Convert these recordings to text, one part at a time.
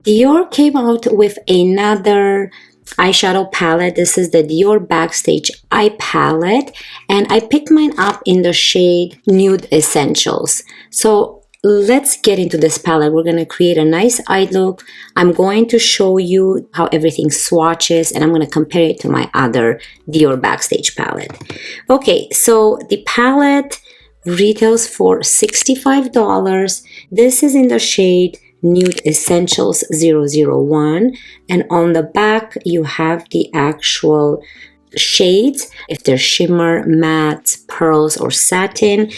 Dior came out with another eyeshadow palette. This is the Dior Backstage Eye Palette, and I picked mine up in the shade Nude Essentials. So let's get into this palette. We're going to create a nice eye look. I'm going to show you how everything swatches, and I'm going to compare it to my other Dior Backstage palette. Okay, so the palette retails for $65. This is in the shade Nude Essentials 001, and on the back you have the actual shades, if they're shimmer, matte, pearls, or satin,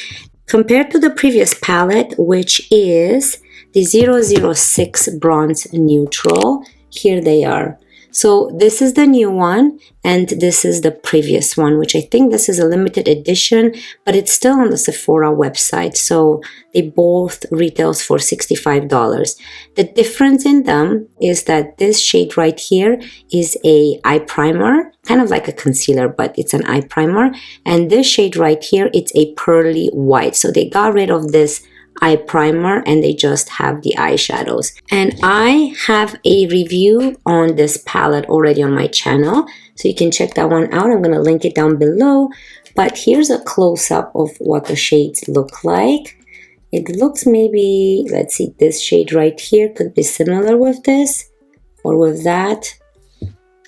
compared to the previous palette, which is the 006 Bronze Neutral. Here they are. So this is the new one, and this is the previous one, which I think this is a limited edition, but it's still on the Sephora website. So they both retails for $65. The difference in them is that this shade right here is a eye primer, kind of like a concealer, but it's an eye primer. And this shade right here, it's a pearly white. So they got rid of this eye primer and they just have the eyeshadows. And I have a review on this palette already on my channel, so you can check that one out. I'm going to link it down below. But here's a close-up of what the shades look like. It looks maybe, let's see, this shade right here could be similar with this or with that.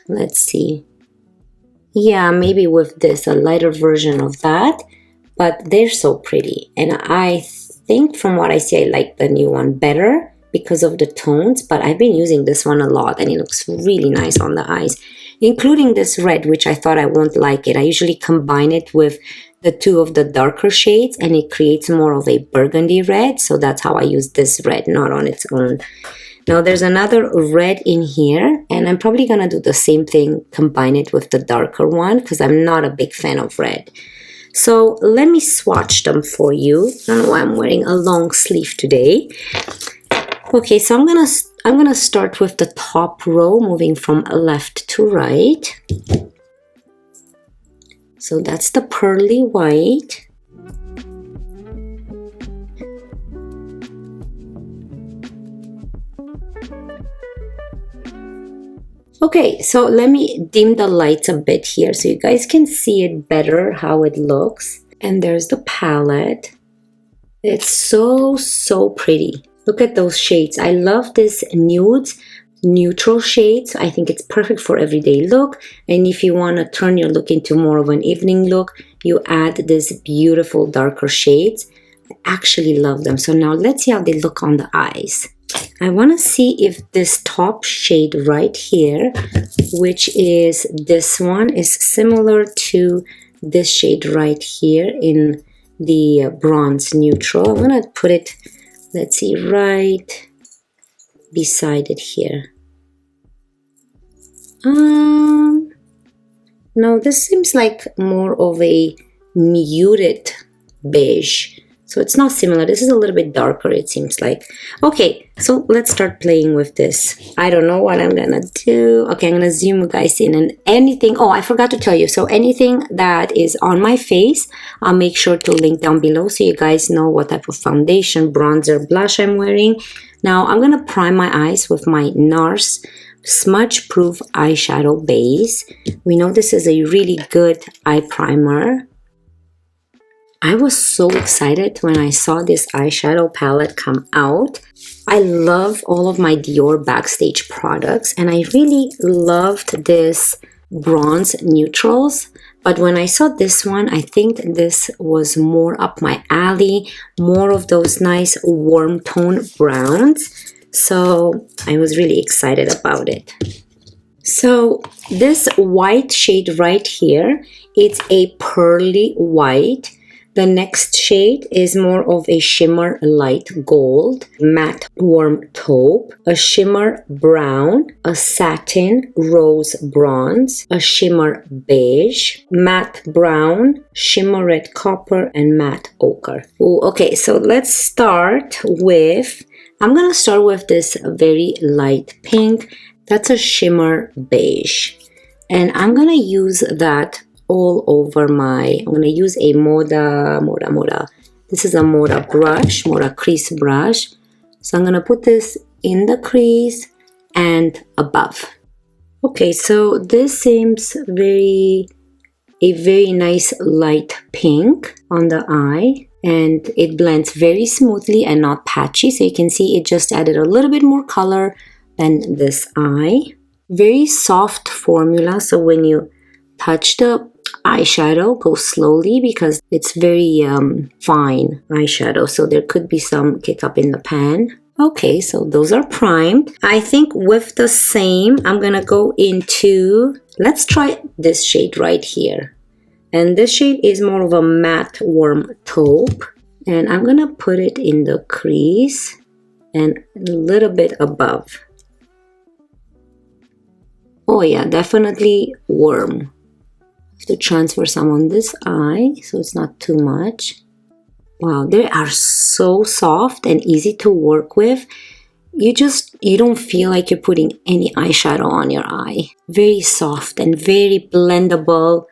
Let's see. Yeah, maybe with this, a lighter version of that. But they're so pretty, and I think from what I see, I like the new one better because of the tones, but I've been using this one a lot and it looks really nice on the eyes, including this red, which I thought I won't like it. I usually combine it with the two of the darker shades and it creates more of a burgundy red, so that's how I use this red, not on its own. Now there's another red in here, and I'm probably gonna do the same thing, combine it with the darker one, because I'm not a big fan of red. So let me swatch them for you. I don't know why I'm wearing a long sleeve today. Okay, so I'm gonna start with the top row, moving from left to right. So that's the pearly white. Okay, so let me dim the lights a bit here so you guys can see it better, how it looks. And there's the palette. It's so pretty. Look at those shades. I love this nudes, neutral shades. I think it's perfect for everyday look. And if you want to turn your look into more of an evening look, you add this beautiful darker shades. I actually love them. So now let's see how they look on the eyes. I want to see if this top shade right here, which is this one, is similar to this shade right here in the bronze neutral. I'm going to put it, let's see, right beside it here. No, this seems like more of a muted beige. So it's not similar. This is a little bit darker, it seems like. Okay, so let's start playing with this. I don't know what I'm gonna do. Okay, I'm gonna zoom you guys in, and anything, oh, I forgot to tell you. So anything that is on my face, I'll make sure to link down below so you guys know what type of foundation, bronzer, blush I'm wearing. Now I'm gonna prime my eyes with my Nars Smudge Proof Eyeshadow Base. We know this is a really good eye primer. I was so excited when I saw this eyeshadow palette come out. I love all of my Dior Backstage products, and I really loved this bronze neutrals. But when I saw this one, I think this was more up my alley, more of those nice warm tone browns. So I was really excited about it. So this white shade right here, it's a pearly white. The next shade is more of a shimmer light gold, matte warm taupe, a shimmer brown, a satin rose bronze, a shimmer beige, matte brown, shimmer red copper, and matte ochre. Ooh, okay, so let's start with, I'm going to start with this very light pink. That's a shimmer beige. And I'm going to use that all over my, I'm going to use a Moda. This is a Moda brush, Moda crease brush. So I'm going to put this in the crease, and above. Okay, so this seems a very nice light pink on the eye, and it blends very smoothly and not patchy. So you can see it just added a little bit more color than this eye. Very soft formula, so when you touch the eyeshadow, go slowly because it's very fine eyeshadow, so there could be some kick up in the pan. Okay, so those are primed. I think with the same, I'm gonna go into, let's try this shade right here. And this shade is more of a matte warm taupe. And I'm gonna put it in the crease and a little bit above. Oh yeah, definitely warm. I have to transfer some on this eye so it's not too much. Wow, they are so soft and easy to work with. You don't feel like you're putting any eyeshadow on your eye. Very soft and very blendable.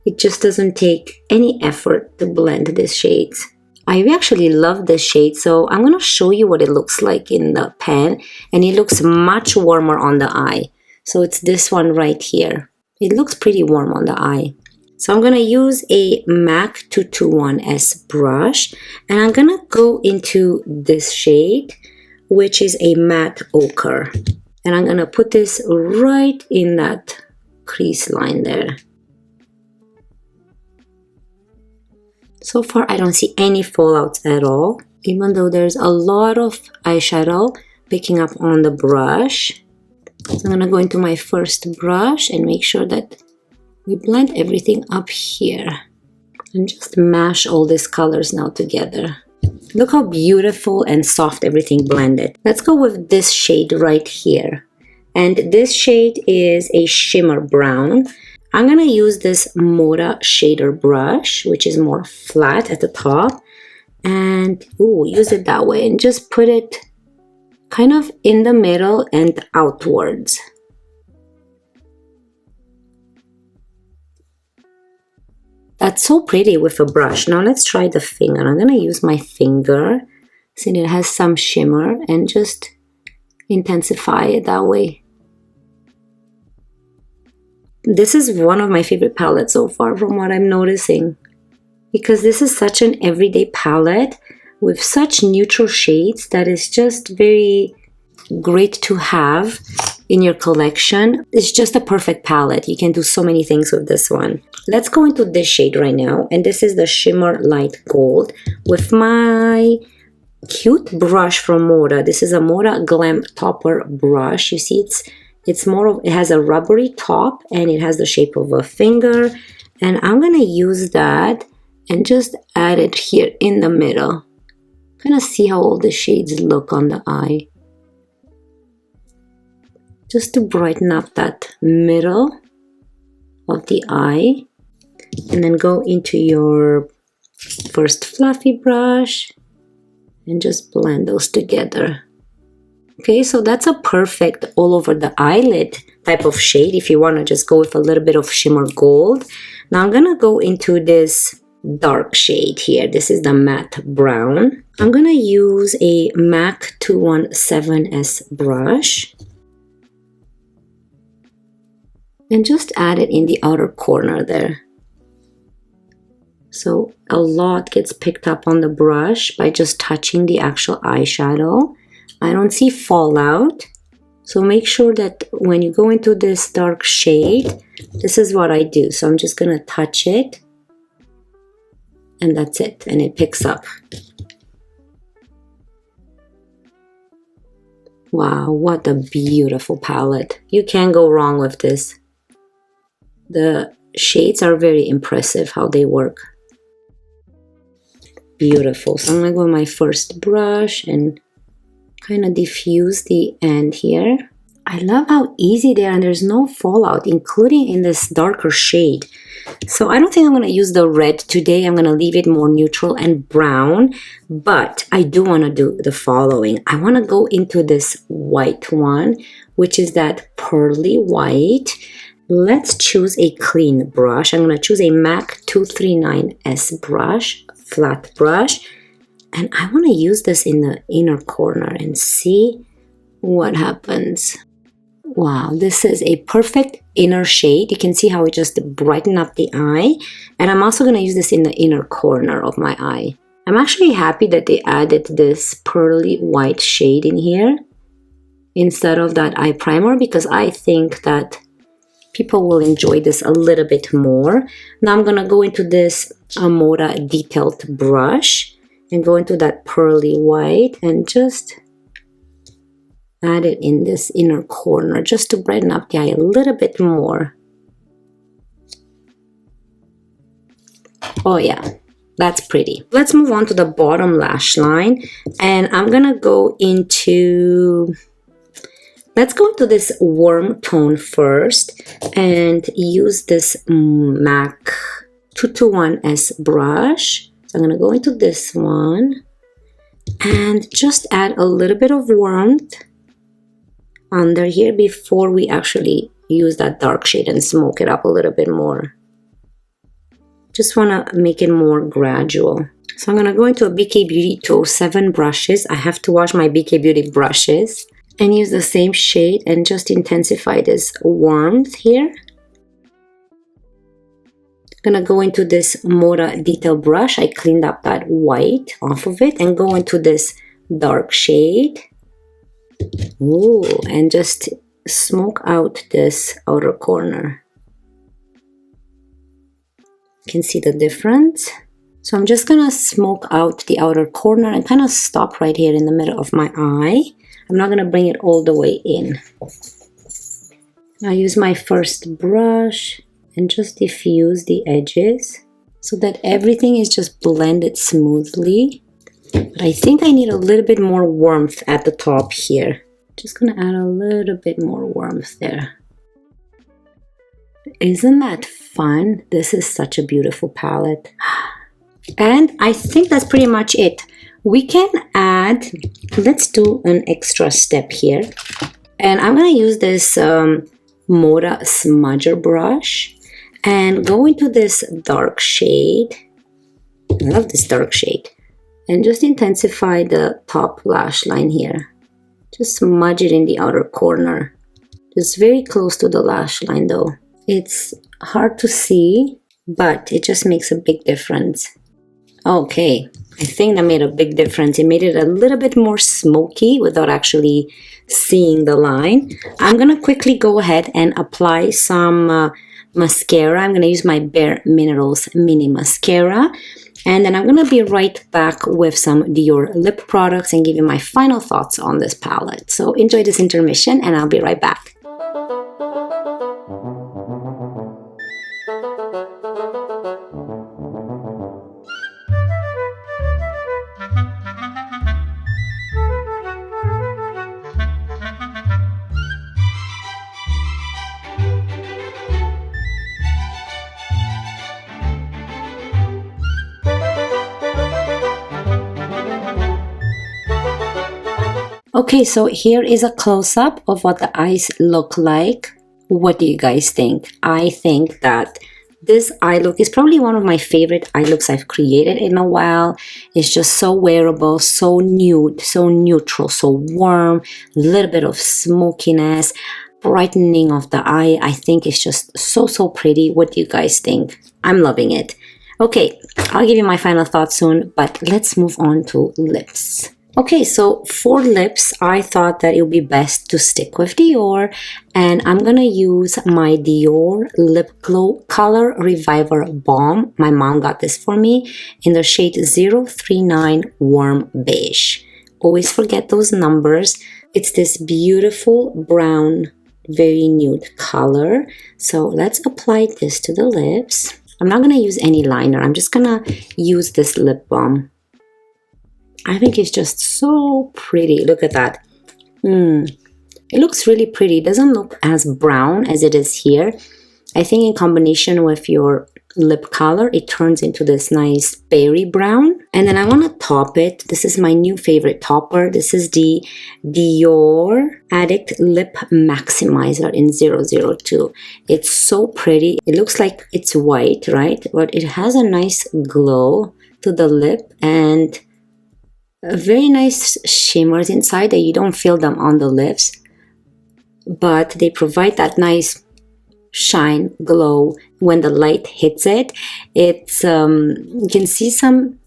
It just doesn't take any effort to blend these shades. I actually love this shade, so I'm gonna show you what it looks like in the pan, and it looks much warmer on the eye. So it's this one right here. It looks pretty warm on the eye. So I'm going to use a MAC 221S brush, and I'm going to go into this shade, which is a matte ochre. And I'm going to put this right in that crease line there. So far, I don't see any fallouts at all, even though there's a lot of eyeshadow picking up on the brush. So I'm going to go into my first brush and make sure that we blend everything up here and just mash all these colors now together. Look how beautiful and soft everything blended. Let's go with this shade right here. And this shade is a shimmer brown. I'm going to use this Moda shader brush, which is more flat at the top. And use it that way and just put it kind of in the middle and outwards. That's so pretty with a brush. Now let's try the finger. I'm going to use my finger since it has some shimmer and just intensify it that way. This is one of my favorite palettes so far from what I'm noticing, because this is such an everyday palette with such neutral shades that is just very great to have in your collection. It's just a perfect palette. You can do so many things with this one. Let's go into this shade right now, and this is the Shimmer Light Gold with my cute brush from Moda. This is a Moda Glam Topper brush. You see, it has a rubbery top and it has the shape of a finger, and I'm gonna use that and just add it here in the middle. Kind of see how all the shades look on the eye, just to brighten up that middle of the eye. And then go into your first fluffy brush and just blend those together. Okay, so that's a perfect all over the eyelid type of shade if you want to just go with a little bit of shimmer gold. Now I'm gonna go into this dark shade here. This is the matte brown. I'm gonna use a MAC 217S brush and just add it in the outer corner there. So a lot gets picked up on the brush by just touching the actual eyeshadow. I don't see fallout. So make sure that when you go into this dark shade, this is what I do. So I'm just going to touch it. And that's it. And it picks up. Wow, what a beautiful palette. You can't go wrong with this. The shades are very impressive how they work. Beautiful. So I'm going to go with my first brush and kind of diffuse the end here. I love how easy they are and there's no fallout, including in this darker shade. So I don't think I'm going to use the red today. I'm going to leave it more neutral and brown, but I do want to do the following. I want to go into this white one, which is that pearly white. Let's choose a clean brush. I'm going to choose a MAC 239S brush, flat brush, and I want to use this in the inner corner and see what happens. Wow, this is a perfect inner shade. You can see how it just brightened up the eye. And I'm also going to use this in the inner corner of my eye. I'm actually happy that they added this pearly white shade in here instead of that eye primer, because I think that people will enjoy this a little bit more. Now I'm going to go into this Amora detailed brush and go into that pearly white and just add it in this inner corner just to brighten up the eye a little bit more. Oh yeah, that's pretty. Let's move on to the bottom lash line, and I'm gonna go into, let's go into this warm tone first and use this MAC 221S brush. So I'm gonna go into this one and just add a little bit of warmth under here before we actually use that dark shade and smoke it up a little bit more. Just want to make it more gradual. So I'm going to go into a BK Beauty 207 brushes. I have to wash my BK Beauty brushes and use the same shade and just intensify this warmth here. I'm going to go into this Mora detail brush. I cleaned up that white off of it and go into this dark shade. Ooh, and just smoke out this outer corner. You can see the difference. So I'm just gonna smoke out the outer corner and kind of stop right here in the middle of my eye. I'm not gonna bring it all the way in. I'll use my first brush and just diffuse the edges so that everything is just blended smoothly. But I think I need a little bit more warmth at the top here. Just gonna add a little bit more warmth there. Isn't that fun? This is such a beautiful palette. And I think that's pretty much it. We can add, let's do an extra step here. And I'm gonna use this Mora smudger brush and go into this dark shade. I love this dark shade. And just intensify the top lash line here. Just smudge it in the outer corner. Just very close to the lash line though. It's hard to see, but it just makes a big difference. Okay, I think that made a big difference. It made it a little bit more smoky without actually seeing the line. I'm gonna quickly go ahead and apply some mascara. I'm gonna use my Bare Minerals Mini Mascara. And then I'm going to be right back with some Dior lip products and give you my final thoughts on this palette. So enjoy this intermission and I'll be right back. Okay, so here is a close-up of what the eyes look like. What do you guys think? I think that this eye look is probably one of my favorite eye looks I've created in a while. It's just so wearable, so nude, so neutral, so warm, a little bit of smokiness, brightening of the eye. I think it's just so pretty. What do you guys think? I'm loving it. Okay, I'll give you my final thoughts soon, but let's move on to lips. Okay, so for lips, I thought that it would be best to stick with Dior, and I'm gonna use my Dior Lip Glow Color Reviver Balm. My mom got this for me in the shade 039 Warm Beige. Always forget those numbers. It's this beautiful brown, very nude color. So let's apply this to the lips. I'm not gonna use any liner. I'm just gonna use this lip balm. I think it's just so pretty. Look at that. It looks really pretty. It doesn't look as brown as it is here. I think in combination with your lip color, it turns into this nice berry brown. And then I want to top it. This is my new favorite topper. This is the Dior Addict Lip Maximizer in 002. It's so pretty. It looks like it's white, right? But it has a nice glow to the lip and a very nice shimmers inside that you don't feel them on the lips. but they provide that nice shine, glow when the light hits it. It's you can see some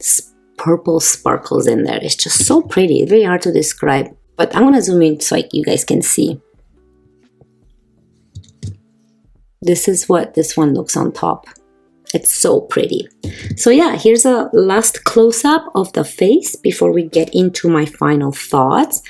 purple sparkles in there. It's just so pretty. It's very hard to describe, but I'm gonna zoom in so you guys can see. This is what this one looks on top. It's so pretty. So yeah, here's a last close-up of the face before we get into my final thoughts.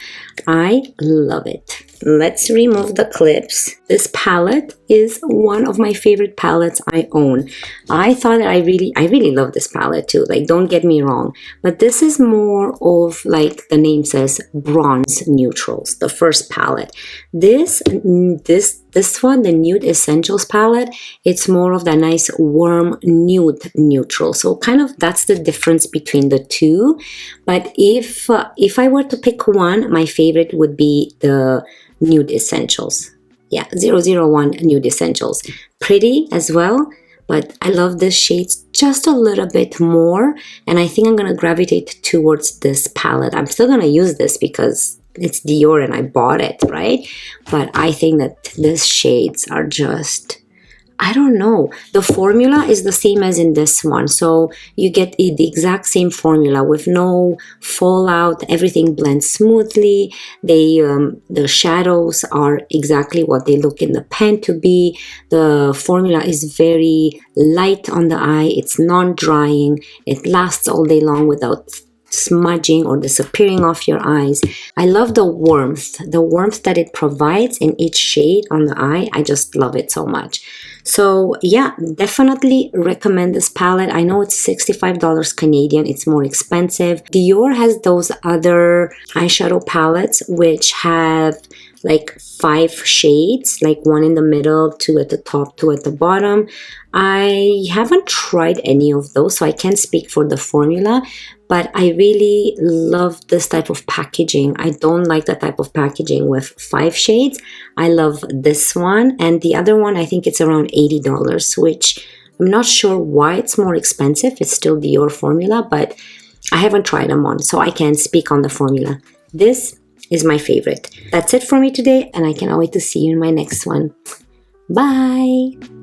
I love it. Let's remove the clips. This palette is one of my favorite palettes I own. I thought that I really love this palette too. Like, don't get me wrong, but this is more of, like the name says, bronze neutrals. The first palette. This one, the Nude Essentials palette, it's more of that nice warm nude neutral. So kind of that's the difference between the two. But if I were to pick one, my favorite would be the Nude Essentials. Yeah, 001 Nude Essentials. Pretty as well, but I love this shades just a little bit more, and I think I'm gonna gravitate towards this palette. I'm still gonna use this because it's Dior and I bought it, right? But I think that these shades are just, I don't know. The formula is the same as in this one. So you get the exact same formula with no fallout. Everything blends smoothly. The shadows are exactly what they look in the pen to be. The formula is very light on the eye. It's non-drying. It lasts all day long without smudging or disappearing off your eyes. I love the warmth that it provides in each shade on the eye. I just love it so much. So yeah, definitely recommend this palette. I know it's $65 Canadian. It's more expensive. Dior has those other eyeshadow palettes which have like 5 shades, like one in the middle, 2 at the top, 2 at the bottom. I haven't tried any of those, so I can't speak for the formula, but I really love this type of packaging. I don't like that type of packaging with 5 shades. I love this one, and the other one, I think it's around $80, which I'm not sure why it's more expensive. It's still Dior formula, but I haven't tried them on, so I can't speak on the formula. This is my favorite. That's it for me today, and I cannot wait to see you in my next one. Bye!